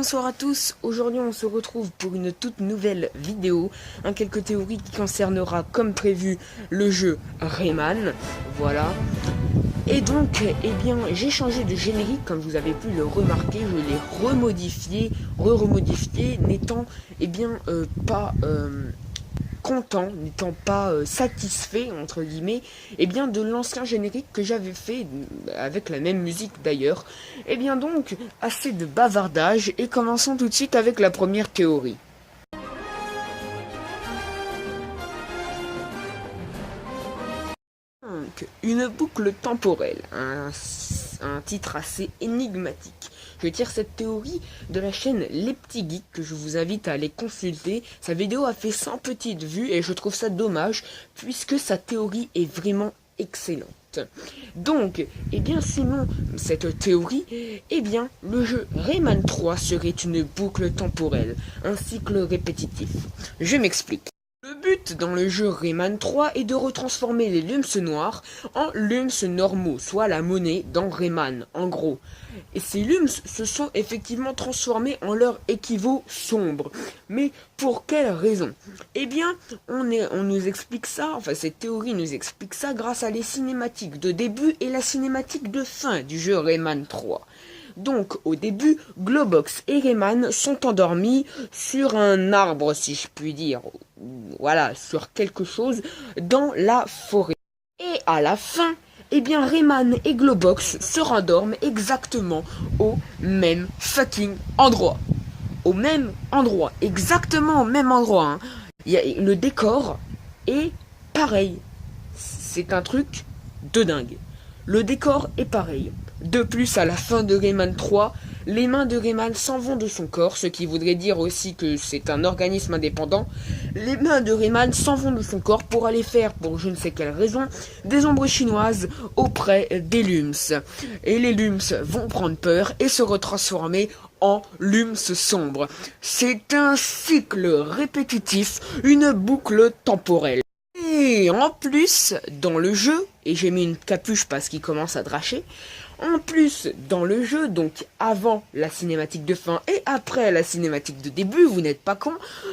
bonsoir à tous, aujourd'hui on se retrouve pour une toute nouvelle vidéo, quelques théories qui concernera comme prévu le jeu Rayman, voilà. Et donc, eh bien, j'ai changé de générique, comme vous avez pu le remarquer, je l'ai remodifié, remodifié, n'étant, eh bien, pas content, n'étant pas satisfait, entre guillemets, eh bien, de l'ancien générique que j'avais fait, avec la même musique d'ailleurs. Eh bien donc, assez de bavardage, et commençons tout de suite avec la première théorie. Donc, une boucle temporelle, un titre assez énigmatique. Je tire cette théorie de la chaîne Les Petits Geeks, que je vous invite à aller consulter. Sa vidéo a fait 100 petites vues et je trouve ça dommage puisque sa théorie est vraiment excellente. Donc, eh bien, selon cette théorie, eh bien, le jeu Rayman 3 serait une boucle temporelle, un cycle répétitif. Je m'explique. Le but dans le jeu Rayman 3 est de retransformer les lums noirs en lums normaux, soit la monnaie dans Rayman, en gros. Et ces lums se sont effectivement transformés en leur équivalent sombre. Mais pour quelle raison? Eh bien, on nous explique ça, enfin cette théorie nous explique ça grâce à les cinématiques de début et la cinématique de fin du jeu Rayman 3. Donc, au début, Globox et Rayman sont endormis sur un arbre, si je puis dire. Voilà, sur quelque chose dans la forêt. Et à la fin, eh bien, Rayman et Globox se rendorment exactement au même fucking endroit. Au même endroit, exactement au même endroit. Hein. Le décor est pareil. C'est un truc de dingue. Le décor est pareil. De plus, à la fin de Rayman 3, les mains de Rayman s'en vont de son corps, ce qui voudrait dire aussi que c'est un organisme indépendant. Les mains de Rayman s'en vont de son corps pour aller faire, pour je ne sais quelle raison, des ombres chinoises auprès des lums. Et les lums vont prendre peur et se retransformer en lums sombres. C'est un cycle répétitif, une boucle temporelle. Et en plus, dans le jeu, et j'ai mis une capuche parce qu'il commence à dracher, en plus, dans le jeu, donc avant la cinématique de fin et après la cinématique de début, vous n'êtes pas con,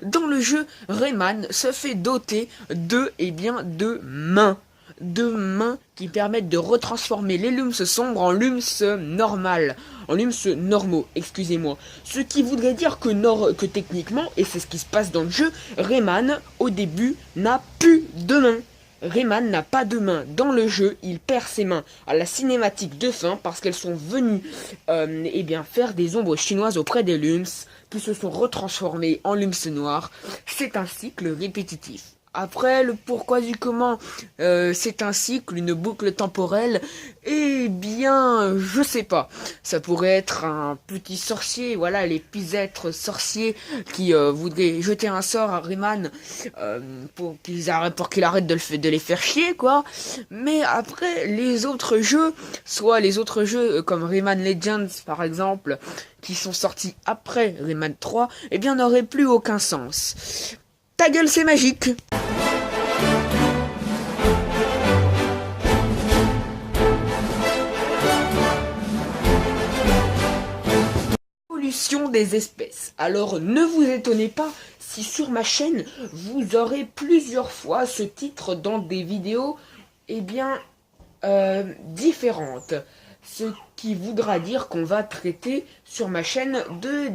dans le jeu, Rayman se fait doter de, eh bien, de mains. De mains qui permettent de retransformer les lums sombres en lums normales. En lums normaux, excusez-moi. Ce qui voudrait dire que techniquement, et c'est ce qui se passe dans le jeu, Rayman, au début, n'a plus de mains. Rayman n'a pas de main dans le jeu, il perd ses mains à la cinématique de fin parce qu'elles sont venues eh bien, faire des ombres chinoises auprès des lums qui se sont retransformées en lums noirs. C'est un cycle répétitif. Après, le pourquoi du comment, c'est un cycle, une boucle temporelle, eh bien, je sais pas. Ça pourrait être un petit sorcier, voilà, les petits êtres sorciers qui voudraient jeter un sort à Rayman pour qu'il arrête de les faire chier, quoi. Mais après, les autres jeux, soit les autres jeux comme Rayman Legends, par exemple, qui sont sortis après Rayman 3, eh bien, n'auraient plus aucun sens. Ta gueule, c'est magique! Évolution des espèces. Alors, ne vous étonnez pas si sur ma chaîne, vous aurez plusieurs fois ce titre dans des vidéos, eh bien, différentes. Ce qui voudra dire qu'on va traiter sur ma chaîne de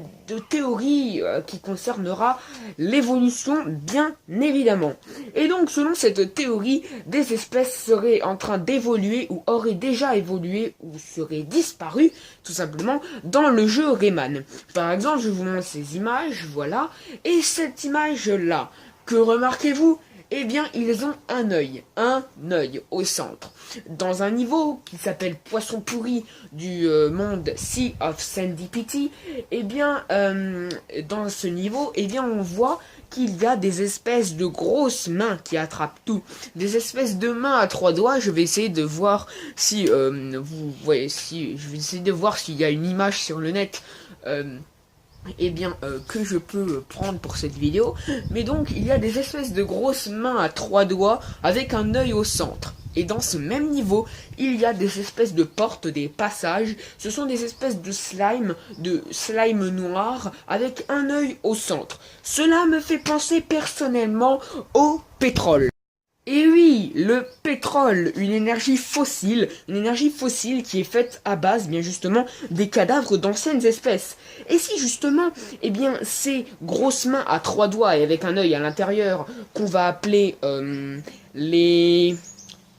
théories qui concernera l'évolution, bien évidemment. Et donc, selon cette théorie, des espèces seraient en train d'évoluer ou auraient déjà évolué ou seraient disparues, tout simplement, dans le jeu Rayman. Par exemple, je vous montre ces images, voilà. Et cette image-là, que remarquez-vous ? Eh bien, ils ont un œil au centre. Dans un niveau qui s'appelle Poisson pourri du monde Sea of Serendipity, eh bien, dans ce niveau, eh bien, on voit qu'il y a des espèces de grosses mains qui attrapent tout. Des espèces de mains à 3 doigts. Je vais essayer de voir si, vous voyez, je vais essayer de voir s'il y a une image sur le net, eh bien, que je peux prendre pour cette vidéo. Mais donc, il y a des espèces de grosses mains à 3 doigts avec un œil au centre. Et dans ce même niveau, il y a des espèces de portes, des passages. Ce sont des espèces de slime noir avec un œil au centre. Cela me fait penser personnellement au pétrole. Et oui, le pétrole, une énergie fossile qui est faite à base, bien justement, des cadavres d'anciennes espèces. Et si justement, eh bien, ces grosses mains à 3 doigts et avec un œil à l'intérieur, qu'on va appeler les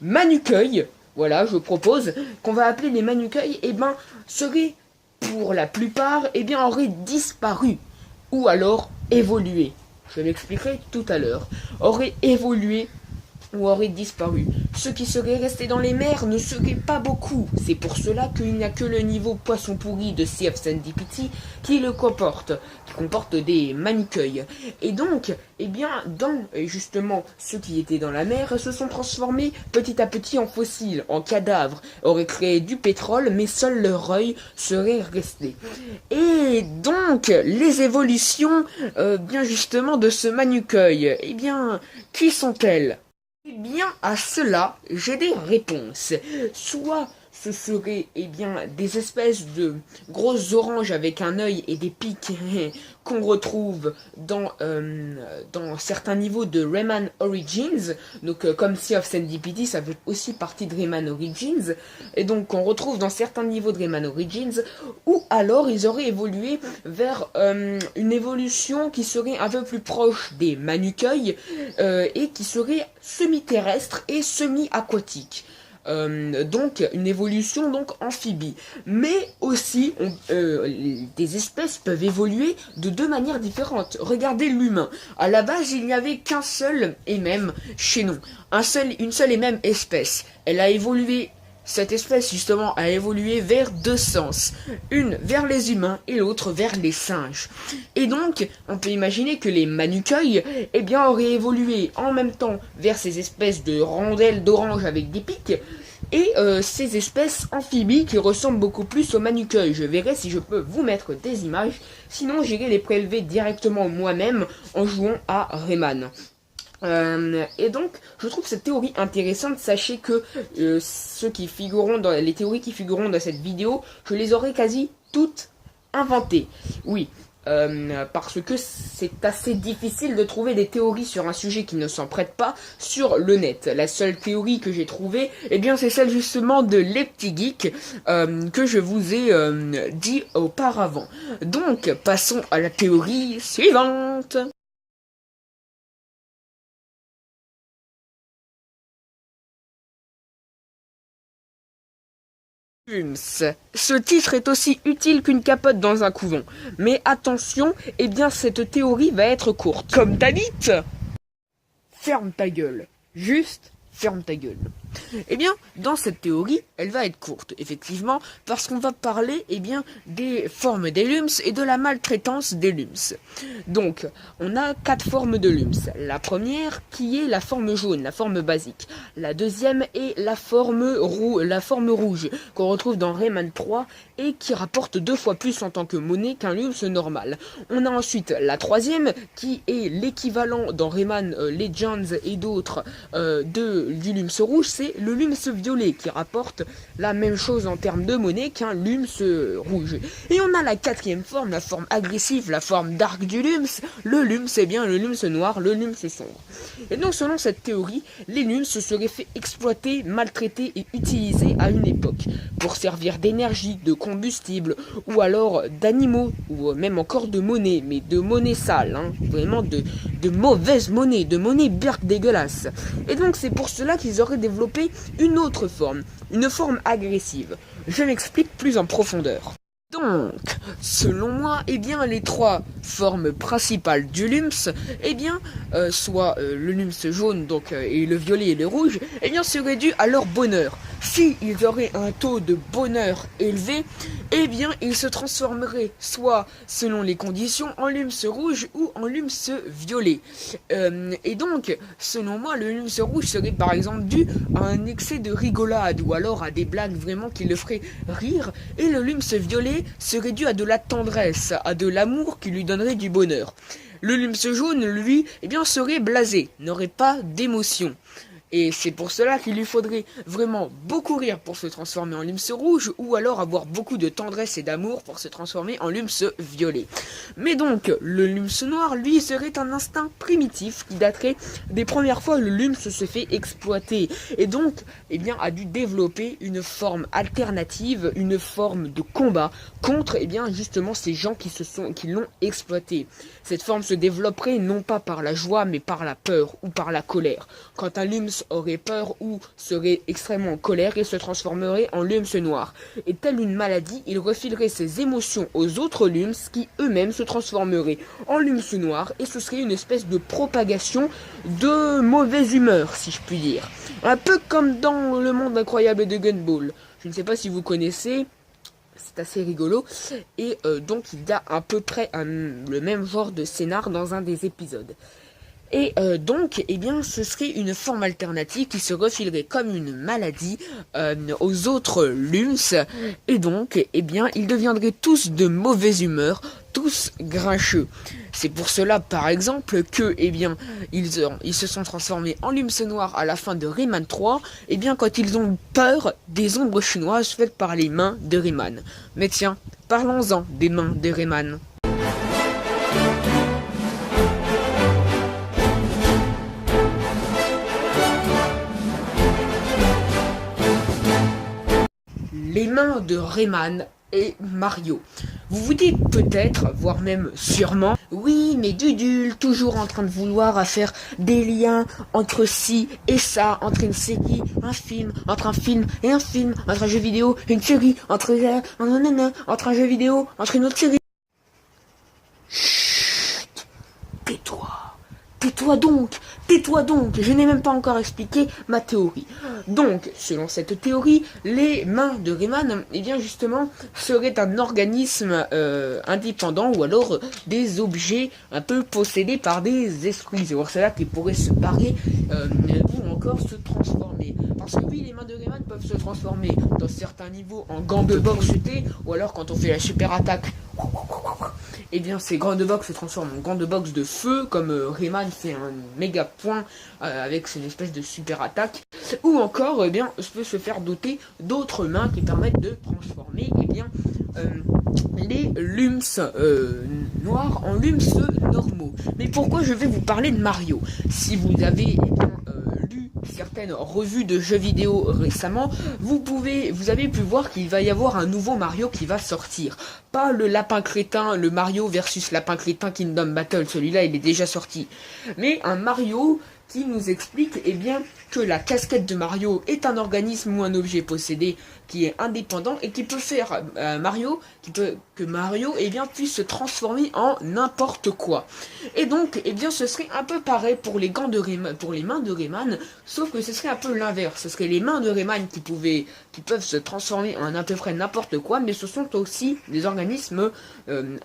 manucueils, voilà, je propose, qu'on va appeler les manucueils, eh ben, seraient, pour la plupart, eh bien, auraient disparu, ou alors évolué. Je m'expliquerai tout à l'heure. Auraient évolué ou auraient disparu. Ceux qui seraient restés dans les mers ne seraient pas beaucoup. C'est pour cela qu'il n'y a que le niveau poisson pourri de Sea of Serendipity qui le comporte, qui comporte des manucueils. Et donc, eh bien, justement, ceux qui étaient dans la mer se sont transformés petit à petit en fossiles, en cadavres, auraient créé du pétrole, mais seul leur œil serait resté. Et donc, les évolutions, bien justement, de ce manucueil, eh bien, qui sont-elles? Eh bien, à cela, j'ai des réponses. Soit ce seraient, eh bien, des espèces de grosses oranges avec un œil et des pics qu'on retrouve dans certains niveaux de Rayman Origins. Donc, comme Sea of Serendipity, ça fait aussi partie de Rayman Origins. Et donc, on retrouve dans certains niveaux de Rayman Origins. Ou alors, ils auraient évolué vers une évolution qui serait un peu plus proche des manucueils et qui serait semi-terrestre et semi-aquatique. Donc une évolution donc amphibie, mais aussi des espèces peuvent évoluer de 2 manières différentes. Regardez l'humain. À la base, il n'y avait qu'un seul et même chaînon, une seule et même espèce. Elle a évolué. Cette espèce, justement, a évolué vers 2 sens. Une vers les humains et l'autre vers les singes. Et donc, on peut imaginer que les manucueils, eh bien, auraient évolué en même temps vers ces espèces de rondelles d'orange avec des pics et ces espèces amphibies qui ressemblent beaucoup plus aux manucueils. Je verrai si je peux vous mettre des images, sinon j'irai les prélever directement moi-même en jouant à Rayman. Et donc, je trouve cette théorie intéressante. Sachez que les théories qui figureront dans cette vidéo, je les aurai quasi toutes inventées. Oui, parce que c'est assez difficile de trouver des théories sur un sujet qui ne s'en prête pas sur le net. La seule théorie que j'ai trouvée, eh bien, c'est celle justement de Leptigeek que je vous ai dit auparavant. Donc, passons à la théorie suivante. Ce titre est aussi utile qu'une capote dans un couvent. Mais attention, eh bien cette théorie va être courte. Comme t'as dit, ferme ta gueule. Juste, ferme ta gueule. Eh bien, dans cette théorie, elle va être courte, effectivement, parce qu'on va parler, eh bien, des formes des LUMS et de la maltraitance des LUMS. Donc, on a 4 formes de LUMS. La première, qui est la forme jaune, la forme basique. La deuxième est la forme rouge, qu'on retrouve dans Rayman 3, et qui rapporte 2 fois plus en tant que monnaie qu'un LUMS normal. On a ensuite la troisième, qui est l'équivalent dans Rayman Legends et d'autres du LUMS rouge, c'est le LUMS violet qui rapporte la même chose en termes de monnaie qu'un LUMS rouge. Et on a la quatrième forme, la forme agressive, la forme dark du LUMS. Le LUMS, c'est bien le LUMS noir, le LUMS sombre. Et donc selon cette théorie, les LUMS se seraient fait exploiter, maltraiter et utiliser à une époque pour servir d'énergie, de combustible ou alors d'animaux ou même encore de monnaie, mais de monnaie sale, hein, vraiment de mauvaise monnaie, de monnaie bien dégueulasse. Et donc c'est pour cela qu'ils auraient développé une autre forme, une forme agressive. Je m'explique plus en profondeur. Donc, selon moi, eh bien, les 3 formes principales du LUMS, eh bien, soit le LUMS jaune, donc, et le violet et le rouge, eh bien, seraient dus à leur bonheur. Si ils auraient un taux de bonheur élevé, eh bien, ils se transformeraient soit, selon les conditions, en LUMS rouge ou en LUMS violet. Et donc, selon moi, le LUMS rouge serait par exemple dû à un excès de rigolade ou alors à des blagues vraiment qui le feraient rire, et le LUMS violet serait dû à de la tendresse, à de l'amour qui lui donnerait du bonheur. Le LUMS jaune, lui, eh bien, serait blasé, n'aurait pas d'émotion. Et c'est pour cela qu'il lui faudrait vraiment beaucoup rire pour se transformer en Lumps rouge, ou alors avoir beaucoup de tendresse et d'amour pour se transformer en Lumps violet. Mais donc, le Lumps noir, lui, serait un instinct primitif qui daterait des premières fois où le Lumps se fait exploiter. Et donc, eh bien, a dû développer une forme alternative, une forme de combat contre, eh bien, justement, ces gens qui l'ont exploité. Cette forme se développerait non pas par la joie, mais par la peur ou par la colère. Quand un Lumps aurait peur ou serait extrêmement en colère, il se transformerait en Lumps noir. Et telle une maladie, il refilerait ses émotions aux autres Lumps qui eux-mêmes se transformeraient en Lumps noir, et ce serait une espèce de propagation de mauvaise humeur, si je puis dire. Un peu comme dans le monde incroyable de Gumball. Je ne sais pas si vous connaissez, c'est assez rigolo. Et donc il y a à peu près le même genre de scénar dans un des épisodes. Et donc, eh bien, ce serait une forme alternative qui se refilerait comme une maladie aux autres Lumps. Et donc, eh bien, ils deviendraient tous de mauvaise humeur, tous grincheux. C'est pour cela, par exemple, que, eh bien, ils se sont transformés en Lumps noirs à la fin de Rayman 3, eh bien, quand ils ont peur des ombres chinoises faites par les mains de Rayman. Mais tiens, parlons-en des mains de Rayman. Les mains de Rayman et Mario. Vous vous dites peut-être, voire même sûrement, oui mais Dudule, toujours en train de vouloir à faire des liens entre ci et ça, entre une série, un film, entre un film et un film, entre un jeu vidéo et une série, entre un jeu vidéo, entre une autre série. Chut, tais-toi. Tais-toi donc, je n'ai même pas encore expliqué ma théorie. Donc, selon cette théorie, les mains de Rayman, eh bien justement, seraient un organisme indépendant, ou alors des objets un peu possédés par des esprits. C'est pour cela qu'ils pourraient se barrer ou encore se transformer. Parce que oui, les mains de Rayman peuvent se transformer dans certains niveaux en gants de boxe jetés, ou alors quand on fait la super attaque, et bien ces gants de boxe se transforment en gants de boxe de feu, comme Rayman fait un méga point avec une espèce de super attaque, ou encore, eh bien, peut se faire doter d'autres mains qui permettent de transformer, eh bien, les Lumps noirs en Lumps normaux. Mais pourquoi je vais vous parler de Mario? Si vous avez, eh bien, lu certaines revues de jeux vidéo récemment, vous avez pu voir qu'il va y avoir un nouveau Mario qui va sortir. Pas le lapin crétin, le Mario versus lapin crétin Kingdom Battle, celui-là il est déjà sorti. Mais un Mario qui nous explique, eh bien, que la casquette de Mario est un organisme ou un objet possédé qui est indépendant et qui peut faire que Mario, eh bien, puisse se transformer en n'importe quoi. Et donc, eh bien, ce serait un peu pareil pour les gants de Rayman, pour les mains de Rayman, sauf que ce serait un peu l'inverse. Ce serait les mains de Rayman qui peuvent se transformer en à peu près n'importe quoi, mais ce sont aussi des organismes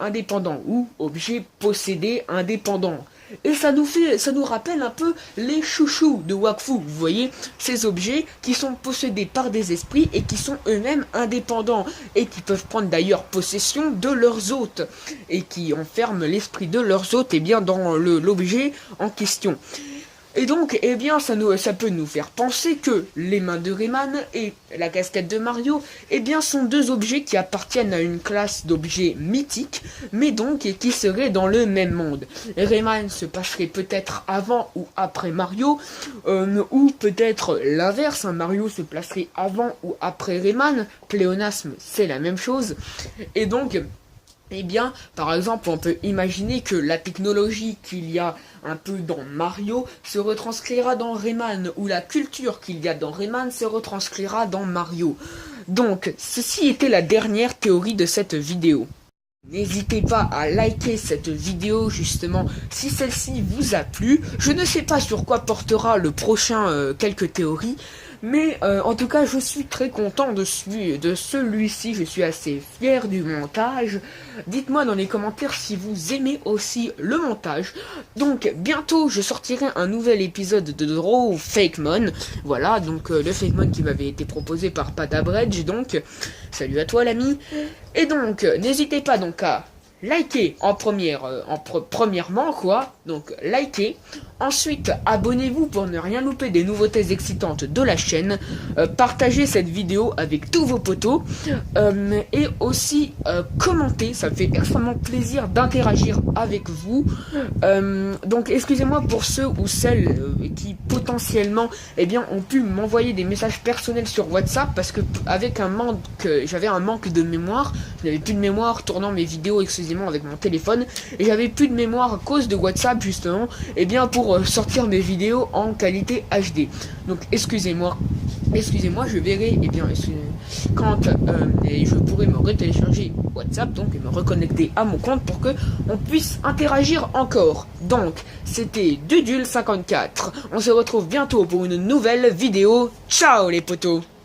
indépendants ou objets possédés indépendants. Et ça nous rappelle un peu les chouchous de Wakfu, vous voyez, ces objets qui sont possédés par des esprits et qui sont eux-mêmes indépendants et qui peuvent prendre d'ailleurs possession de leurs hôtes et qui enferment l'esprit de leurs hôtes, eh bien, dans l'objet en question. Et donc, eh bien, ça peut nous faire penser que les mains de Rayman et la casquette de Mario, eh bien, sont deux objets qui appartiennent à une classe d'objets mythiques, mais donc qui seraient dans le même monde. Rayman se passerait peut-être avant ou après Mario, ou peut-être l'inverse, Mario se placerait avant ou après Rayman. Pléonasme, c'est la même chose. Et donc, eh bien, par exemple, on peut imaginer que la technologie qu'il y a un peu dans Mario se retranscrira dans Rayman, ou la culture qu'il y a dans Rayman se retranscrira dans Mario. Donc, ceci était la dernière théorie de cette vidéo. N'hésitez pas à liker cette vidéo justement si celle-ci vous a plu. Je ne sais pas sur quoi portera le prochain quelques théories. Mais en tout cas, je suis très content de celui-ci. Je suis assez fier du montage. Dites-moi dans les commentaires si vous aimez aussi le montage. Donc, bientôt, je sortirai un nouvel épisode de Draw Fakemon. Voilà, donc le Fakemon qui m'avait été proposé par Padabredge. Donc, salut à toi l'ami. Et donc, n'hésitez pas donc à liker premièrement quoi, Donc likez, ensuite abonnez-vous pour ne rien louper des nouveautés excitantes de la chaîne, partagez cette vidéo avec tous vos potos, et aussi commentez, ça me fait extrêmement plaisir d'interagir avec vous. Donc excusez-moi pour ceux ou celles qui potentiellement ont pu m'envoyer des messages personnels sur WhatsApp, parce que avec j'avais un manque de mémoire, je n'avais plus de mémoire tournant mes vidéos exclusivement avec mon téléphone, et j'avais plus de mémoire à cause de WhatsApp justement, pour sortir mes vidéos en qualité HD. Donc excusez-moi, je verrai quand je pourrai me retélécharger WhatsApp, donc et me reconnecter à mon compte pour que on puisse interagir encore. Donc c'était Dudule54, on se retrouve bientôt pour une nouvelle vidéo. Ciao les potos.